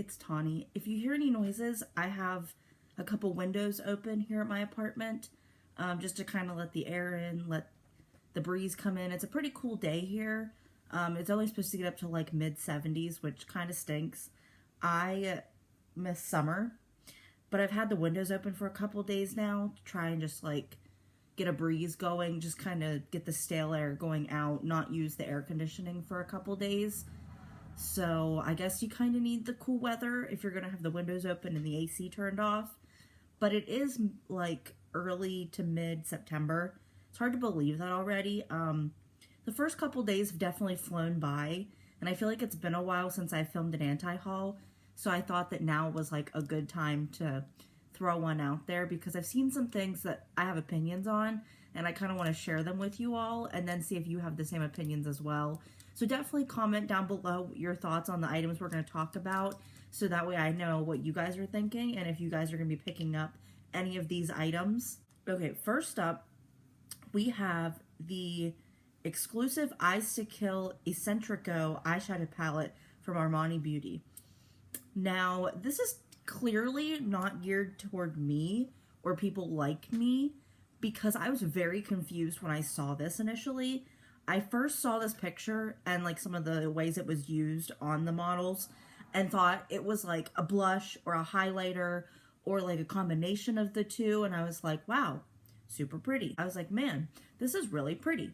it's Tawney. If you hear any noises, I have a couple windows open here at my apartment, just to kind of let the air in, let the breeze come in. It's a pretty cool day here. It's only supposed to get up to like mid-70s, which kind of stinks. I miss summer, but I've had the windows open for a couple days now to try and just like get a breeze going, just kind of get the stale air going out, not use the air conditioning for a couple days. So I guess you kind of need the cool weather if you're going to have the windows open and the AC turned off. But it is like early to mid-September. It's hard to believe that already. The first couple days have definitely flown by, and I feel like it's been a while since I filmed an anti-haul. So I thought that now was like a good time to throw one out there because I've seen some things that I have opinions on, and I kind of want to share them with you all and then see if you have the same opinions as well. So definitely comment down below your thoughts on the items we're going to talk about, so that way I know what you guys are thinking and if you guys are going to be picking up any of these items. Okay, first up, we have the exclusive Eyes to Kill Eccentrico eyeshadow palette from Fenty Beauty. Now, this is clearly not geared toward me or people like me, because I was very confused when I saw this initially. I first saw this picture and like some of the ways it was used on the models and thought it was like a blush or a highlighter or like a combination of the two, and I was like, wow, super pretty. I was like, man, this is really pretty.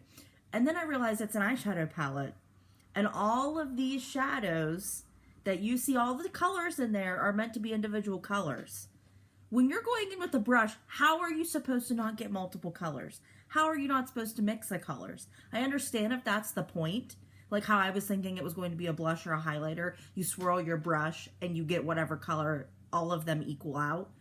And then I realized it's an eyeshadow palette, and all of these shadows that you see, all the colors in there are meant to be individual colors. When you're going in with a brush, how are you supposed to not get multiple colors? How are you not supposed to mix the colors? I understand if that's the point, like how I was thinking it was going to be a blush or a highlighter. You swirl your brush and you get whatever color, all of them equal out.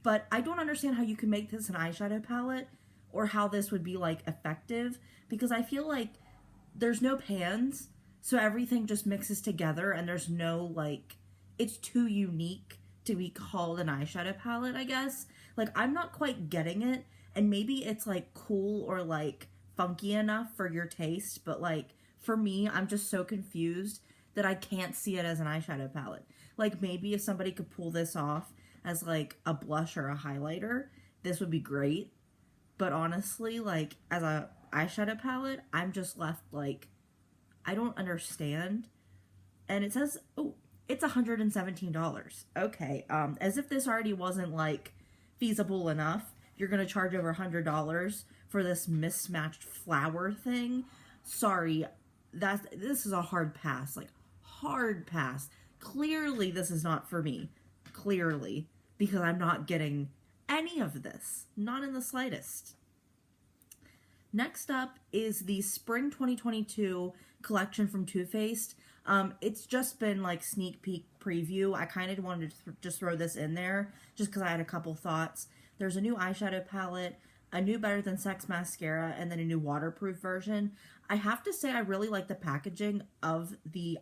But I don't understand how you can make this an eyeshadow palette or how this would be like effective, because I feel like there's no pans, so everything just mixes together and there's no like, it's too unique to be called an eyeshadow palette, I guess. Like, I'm not quite getting it, and maybe it's like cool or like funky enough for your taste, but like for me, I'm just so confused that I can't see it as an eyeshadow palette. Like, maybe if somebody could pull this off as like a blush or a highlighter, this would be great. But honestly, like as a eyeshadow palette, I'm just left like, I don't understand. And it says, oh, it's $117. Okay, as if this already wasn't like feasible enough, you're gonna charge over $100 for this mismatched flower thing. Sorry, this is a hard pass, like hard pass. Clearly this is not for me, clearly, because I'm not getting any of this, not in the slightest. Next up is the Spring 2022 collection from Too Faced. It's just been like sneak peek preview. I kind of wanted to just throw this in there just because I had a couple thoughts. There's a new eyeshadow palette, a new Better Than Sex mascara, and then a new waterproof version. I have to say I really like the packaging of the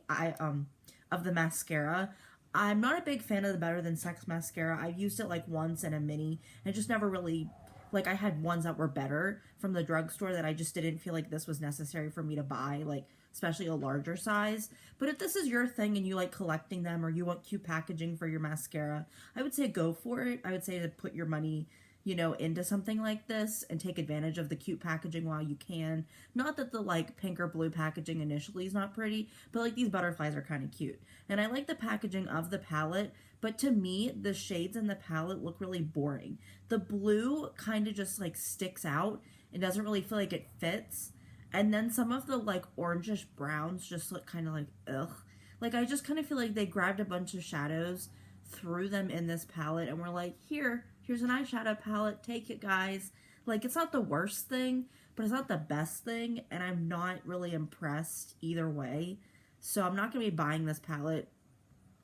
mascara. I'm not a big fan of the Better Than Sex mascara. I've used it like once in a mini and just never really, like, I had ones that were better from the drugstore that I just didn't feel like this was necessary for me to buy, like especially a larger size. But if this is your thing and you like collecting them or you want cute packaging for your mascara, I would say go for it. I would say to put your money, you know, into something like this and take advantage of the cute packaging while you can. Not that the like pink or blue packaging initially is not pretty, but like these butterflies are kind of cute. And I like the packaging of the palette, but to me, the shades in the palette look really boring. The blue kind of just like sticks out and doesn't really feel like it fits. And then some of the like orangish browns just look kind of like, ugh. Like, I just kind of feel like they grabbed a bunch of shadows, threw them in this palette, and were like, here's an eyeshadow palette, take it, guys. Like, it's not the worst thing, but it's not the best thing, and I'm not really impressed either way. So I'm not going to be buying this palette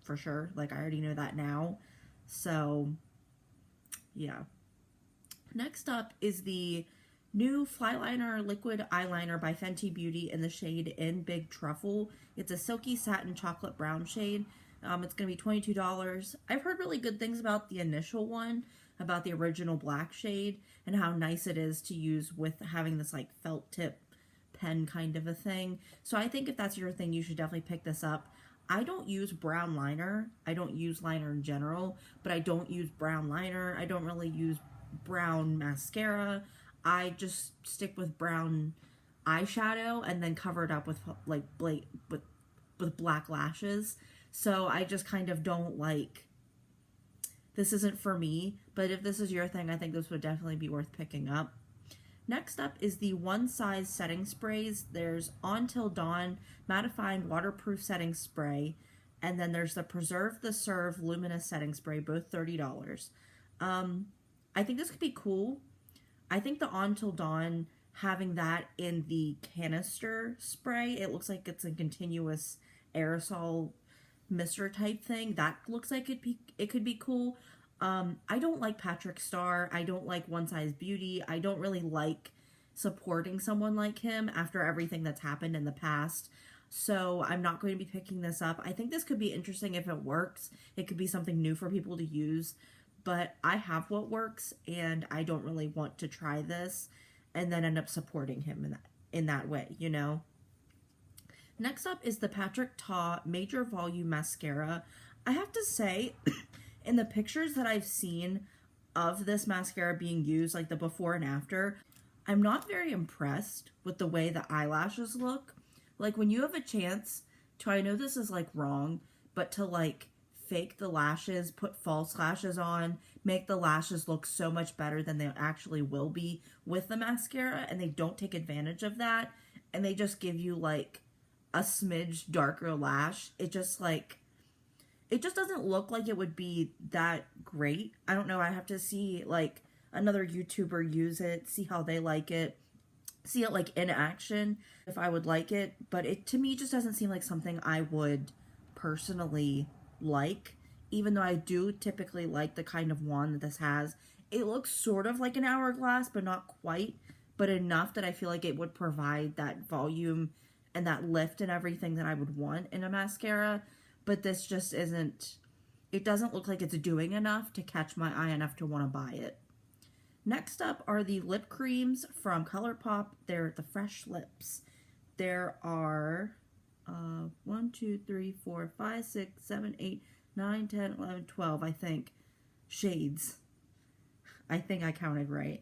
for sure. Like, I already know that now. So, yeah. Next up is the new Flyliner Liquid Eyeliner by Fenty Beauty in the shade In Big Truffle. It's a silky satin chocolate brown shade. It's going to be $22. I've heard really good things about the initial one, about the original black shade, and how nice it is to use with having this like felt tip pen kind of a thing. So I think if that's your thing, you should definitely pick this up. I don't use brown liner. I don't use liner in general, but I don't use brown liner. I don't really use brown mascara. I just stick with brown eyeshadow and then cover it up with like with black lashes. So I just kind of don't like, this isn't for me, but if this is your thing, I think this would definitely be worth picking up. Next up is the One Size setting sprays. There's On Till Dawn mattifying waterproof setting spray, and then there's the Preserve the Serve luminous setting spray, both $30. I think this could be cool. I think the On Till Dawn, having that in the canister spray, it looks like it's a continuous aerosol mister type thing. That looks like it could be cool. I don't like Patrick Starr. I don't like One Size Beauty. I don't really like supporting someone like him after everything that's happened in the past. So I'm not going to be picking this up. I think this could be interesting if it works. It could be something new for people to use. But I have what works, and I don't really want to try this and then end up supporting him in that way, you know? Next up is the Patrick Ta Major Volume Mascara. I have to say, in the pictures that I've seen of this mascara being used, like the before and after, I'm not very impressed with the way the eyelashes look. Like, when you have a chance to, I know this is like wrong, but to like fake the lashes, put false lashes on, make the lashes look so much better than they actually will be with the mascara, and they don't take advantage of that, and they just give you like a smidge darker lash. It just doesn't look like it would be that great. I don't know, I have to see like another YouTuber use it, see how they like it, see it like in action, if I would like it, but it to me just doesn't seem like something I would personally like, even though I do typically like the kind of wand that this has. It looks sort of like an hourglass, but not quite, but enough that I feel like it would provide that volume and that lift and everything that I would want in a mascara, but this just isn't, it doesn't look like it's doing enough to catch my eye enough to want to buy it. Next up are the lip creams from Colourpop. They're the Fresh Lips. There are 1, 2, 3, 4, 5, 6, 7, 8, 9, 10, 11, 12, I think, shades. I think I counted right.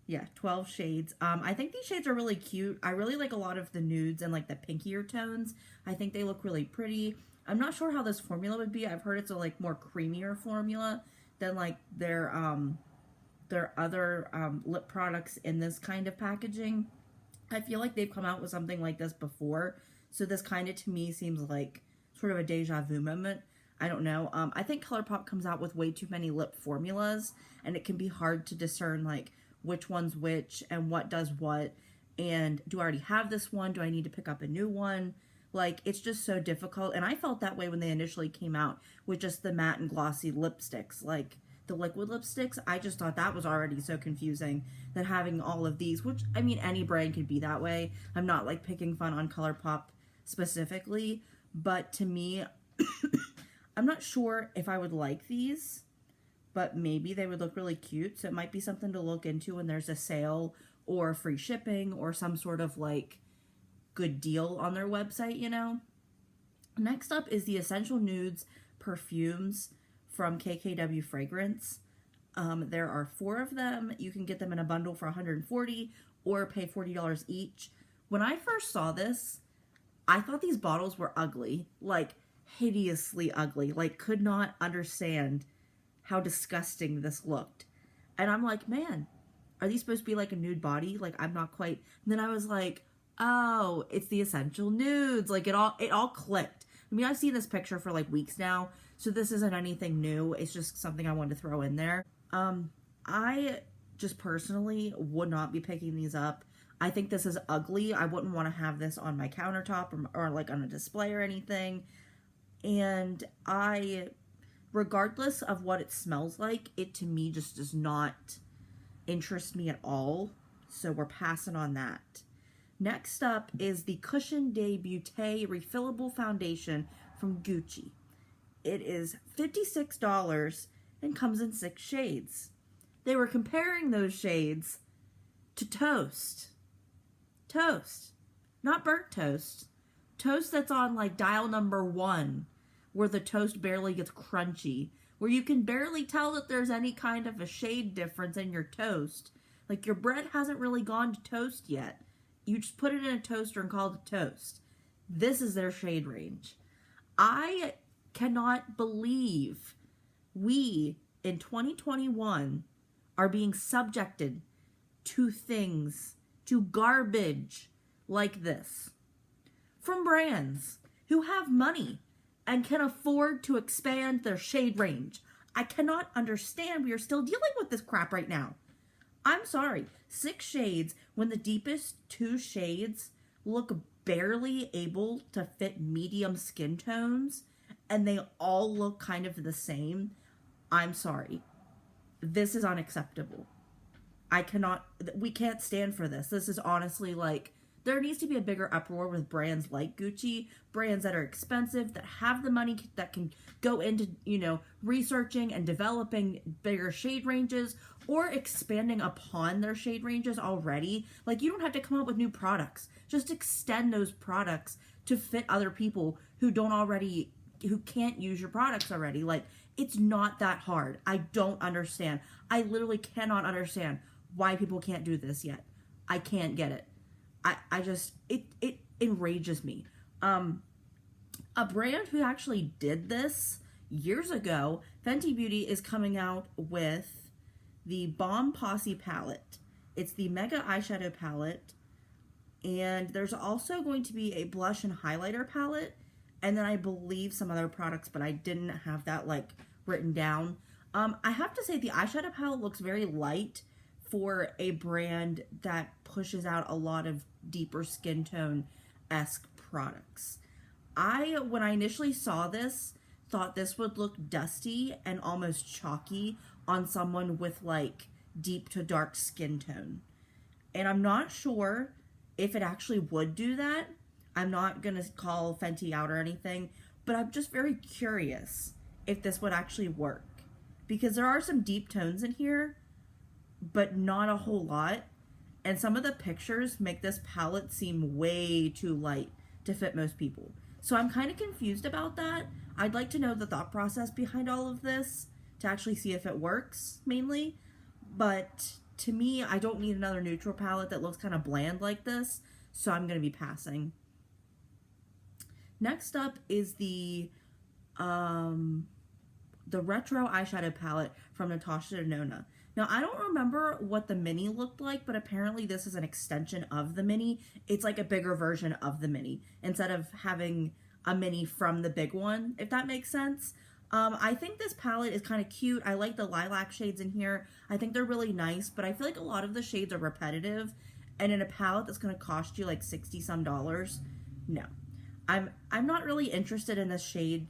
Yeah, 12 shades. I think these shades are really cute. I really like a lot of the nudes and like the pinkier tones. I think they look really pretty. I'm not sure how this formula would be. I've heard it's a like more creamier formula than like their other lip products in this kind of packaging. I feel like they've come out with something like this before, so this kind of to me seems like sort of a deja vu moment. I don't know. I think Colourpop comes out with way too many lip formulas, and it can be hard to discern like which one's which and what does what, and do I already have this one? Do I need to pick up a new one? Like, it's just so difficult, and I felt that way when they initially came out with just the matte and glossy lipsticks, like the liquid lipsticks. I just thought that was already so confusing that having all of these, which, I mean, any brand could be that way. I'm not like picking fun on Colourpop specifically, but to me, I'm not sure if I would like these, but maybe they would look really cute. So it might be something to look into when there's a sale or free shipping or some sort of like good deal on their website, you know? Next up is the Essential Nudes Perfumes from KKW Fragrance. There are 4 of them. You can get them in a bundle for $140 or pay $40 each. When I first saw this, I thought these bottles were ugly, like hideously ugly, like could not understand how disgusting this looked. And I'm like, man, are these supposed to be like a nude body? Like, I'm not quite. And then I was like, oh, it's the Essential Nudes. Like, it all clicked. I mean, I've seen this picture for like weeks now, so this isn't anything new. It's just something I wanted to throw in there. I just personally would not be picking these up. I think this is ugly. I wouldn't want to have this on my countertop or like on a display or anything. And regardless of what it smells like, it to me just does not interest me at all. So we're passing on that. Next up is the Cushion de Beauté Refillable Foundation from Gucci. It is $56 and comes in 6 shades. They were comparing those shades to toast. Toast. Not burnt toast. Toast that's on like dial number 1, where the toast barely gets crunchy, where you can barely tell that there's any kind of a shade difference in your toast. Like, your bread hasn't really gone to toast yet. You just put it in a toaster and call it toast. This is their shade range. I cannot believe we, in 2021, are being subjected to things, to garbage like this, from brands who have money and can afford to expand their shade range. I cannot understand we are still dealing with this crap right now. I'm sorry. 6 shades when the deepest 2 shades look barely able to fit medium skin tones and they all look kind of the same. I'm sorry. This is unacceptable. We can't stand for this. This is honestly like, there needs to be a bigger uproar with brands like Gucci, brands that are expensive, that have the money, that can go into, researching and developing bigger shade ranges or expanding upon their shade ranges already. Like, you don't have to come up with new products. Just extend those products to fit other people who can't use your products already. Like, it's not that hard. I don't understand. I literally cannot understand why people can't do this yet. I can't get it. It enrages me. A brand who actually did this years ago, Fenty Beauty, is coming out with the Bomb Posse palette. It's the Mega Eyeshadow Palette, and there's also going to be a blush and highlighter palette, and then I believe some other products, but I didn't have that written down. I have to say the eyeshadow palette looks very light for a brand that pushes out a lot of deeper skin tone-esque products. When I initially saw this, thought this would look dusty and almost chalky on someone with deep to dark skin tone. And I'm not sure if it actually would do that. I'm not going to call Fenty out or anything, but I'm just very curious if this would actually work. Because there are some deep tones in here, but not a whole lot. And some of the pictures make this palette seem way too light to fit most people. So I'm kind of confused about that. I'd like to know the thought process behind all of this to actually see if it works, mainly. But to me, I don't need another neutral palette that looks kind of bland like this, so I'm going to be passing. Next up is the retro eyeshadow palette from Natasha Nona. Now, I don't remember what the mini looked like, but apparently this is an extension of the mini. It's like a bigger version of the mini, instead of having a mini from the big one, if that makes sense. I think this palette is kind of cute. I like the lilac shades in here. I think they're really nice, but I feel like a lot of the shades are repetitive, and in a palette that's going to cost you like $60 some, no. I'm not really interested in this shade,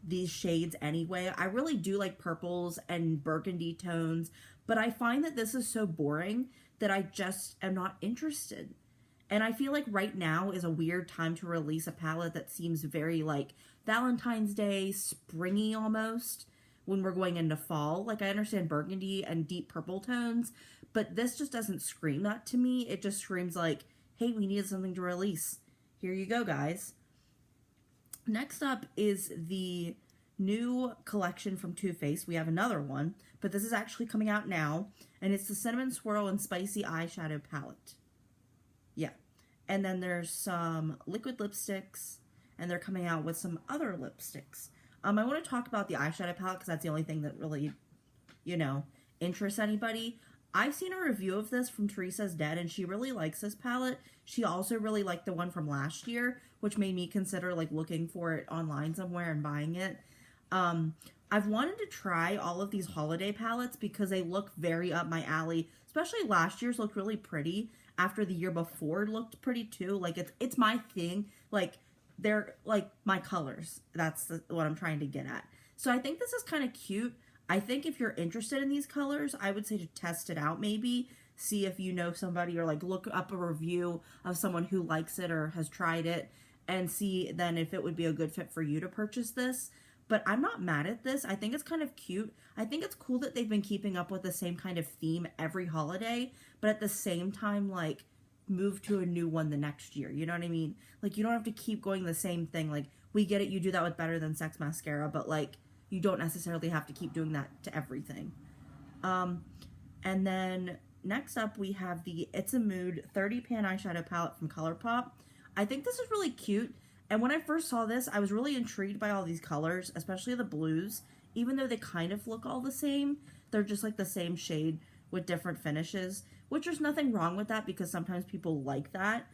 these shades anyway. I really do like purples and burgundy tones, but I find that this is so boring that I just am not interested. And I feel like right now is a weird time to release a palette that seems very Valentine's Day, springy almost, when we're going into fall. I understand burgundy and deep purple tones, but this just doesn't scream that to me. It just screams hey, we needed something to release. Here you go, guys. Next up is the new collection from Too Faced. We have another one, but this is actually coming out now, and it's the Cinnamon Swirl and Spicy Eyeshadow Palette. Yeah. And then there's some liquid lipsticks, and they're coming out with some other lipsticks. I want to talk about the eyeshadow palette because that's the only thing that really, interests anybody. I've seen a review of this from Teresa's Dead, and she really likes this palette. She also really liked the one from last year, which made me consider looking for it online somewhere and buying it. I've wanted to try all of these holiday palettes because they look very up my alley. Especially last year's looked really pretty. After the year before looked pretty too. It's my thing. They're my colors. That's what I'm trying to get at. So I think this is kind of cute. I think if you're interested in these colors, I would say to test it out maybe. See if you know somebody, or look up a review of someone who likes it or has tried it, and see then if it would be a good fit for you to purchase this. But I'm not mad at this. I think it's kind of cute. I think it's cool that they've been keeping up with the same kind of theme every holiday, but at the same time, move to a new one the next year. You know what I mean? Like, you don't have to keep going the same thing. Like, we get it, you do that with Better Than Sex mascara, but like, you don't necessarily have to keep doing that to everything. And then next up we have the It's a Mood 30 Pan Eyeshadow Palette from Colourpop. I think this is really cute. And when I first saw this, I was really intrigued by all these colors, especially the blues. Even though they kind of look all the same, they're just like the same shade with different finishes, which there's nothing wrong with that because sometimes people like that.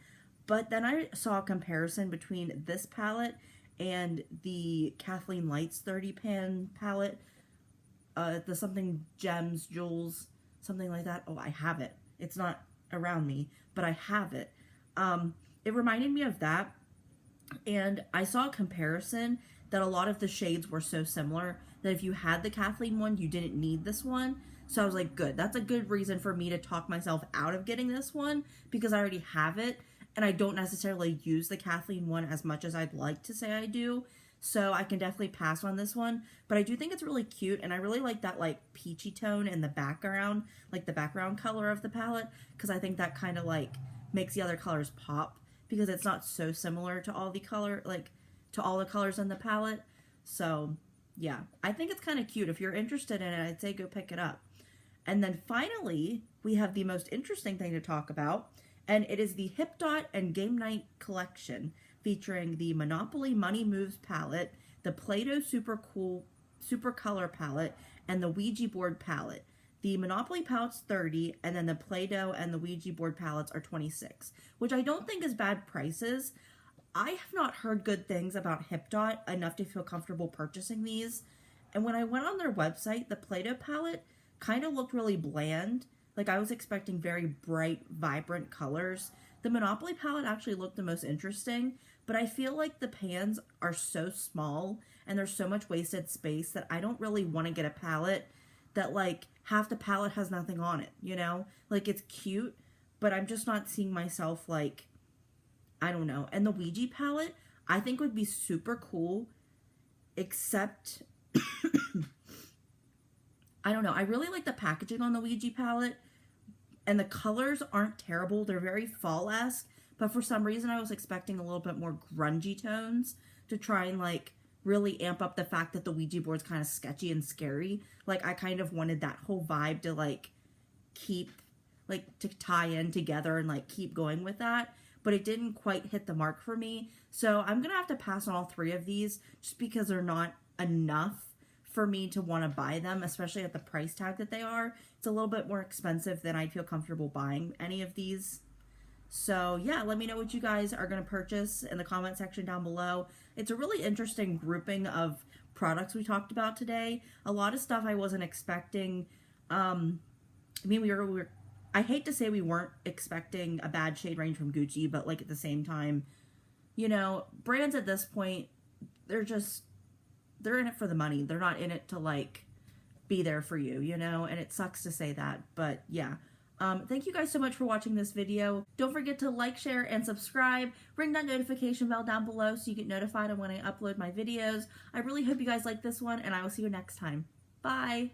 But then I saw a comparison between this palette and the Kathleen Lights 30 Pan palette, the something Gems, Jewels, something like that. Oh, I have it. It's not around me, but I have it. It reminded me of that. And I saw a comparison that a lot of the shades were so similar that if you had the Kathleen one, you didn't need this one. So I was like, good. That's a good reason for me to talk myself out of getting this one because I already have it. And I don't necessarily use the Kathleen one as much as I'd like to say I do. So I can definitely pass on this one. But I do think it's really cute. And I really like that like peachy tone in the background, like the background color of the palette. Because I think that kind of like makes the other colors pop. Because it's not so similar to all the colors in the palette. So yeah, I think it's kind of cute. If you're interested in it, I'd say go pick it up. And then finally, we have the most interesting thing to talk about. And it is the Hipdot and Game Night collection featuring the Monopoly Money Moves palette, the Play-Doh Super Color palette, and the Ouija board palette. The Monopoly palette's 30, and then the Play-Doh and the Ouija board palettes are 26, which I don't think is bad prices. I have not heard good things about Hipdot enough to feel comfortable purchasing these. And when I went on their website, the Play-Doh palette kind of looked really bland. Like, I was expecting very bright, vibrant colors. The Monopoly palette actually looked the most interesting, but I feel like the pans are so small and there's so much wasted space that I don't really want to get a palette that, like, half the palette has nothing on it, you know? Like, it's cute, but I'm just not seeing myself, like, I don't know. And the Ouija palette, I think would be super cool, except... I don't know. I really like the packaging on the Ouija palette, and the colors aren't terrible. They're very fall-esque, but for some reason I was expecting a little bit more grungy tones to try and, like, really amp up the fact that the Ouija board's kind of sketchy and scary. Like, I kind of wanted that whole vibe to, like, keep, like, to tie in together and, like, keep going with that, but it didn't quite hit the mark for me. So I'm gonna have to pass on all three of these just because they're not enough for me to want to buy them, especially at the price tag that they are. It's a little bit more expensive than I'd feel comfortable buying any of these. So yeah, let me know what you guys are going to purchase in the comment section down below. It's a really interesting grouping of products we talked about today. A lot of stuff I wasn't expecting. I mean, I hate to say we weren't expecting a bad shade range from Gucci, but like at the same time, you know, brands at this point, they're in it for the money. They're not in it to, like, be there for you, you know? And it sucks to say that, but yeah. Thank you guys so much for watching this video. Don't forget to like, share, and subscribe. Ring that notification bell down below so you get notified of when I upload my videos. I really hope you guys like this one, and I will see you next time. Bye!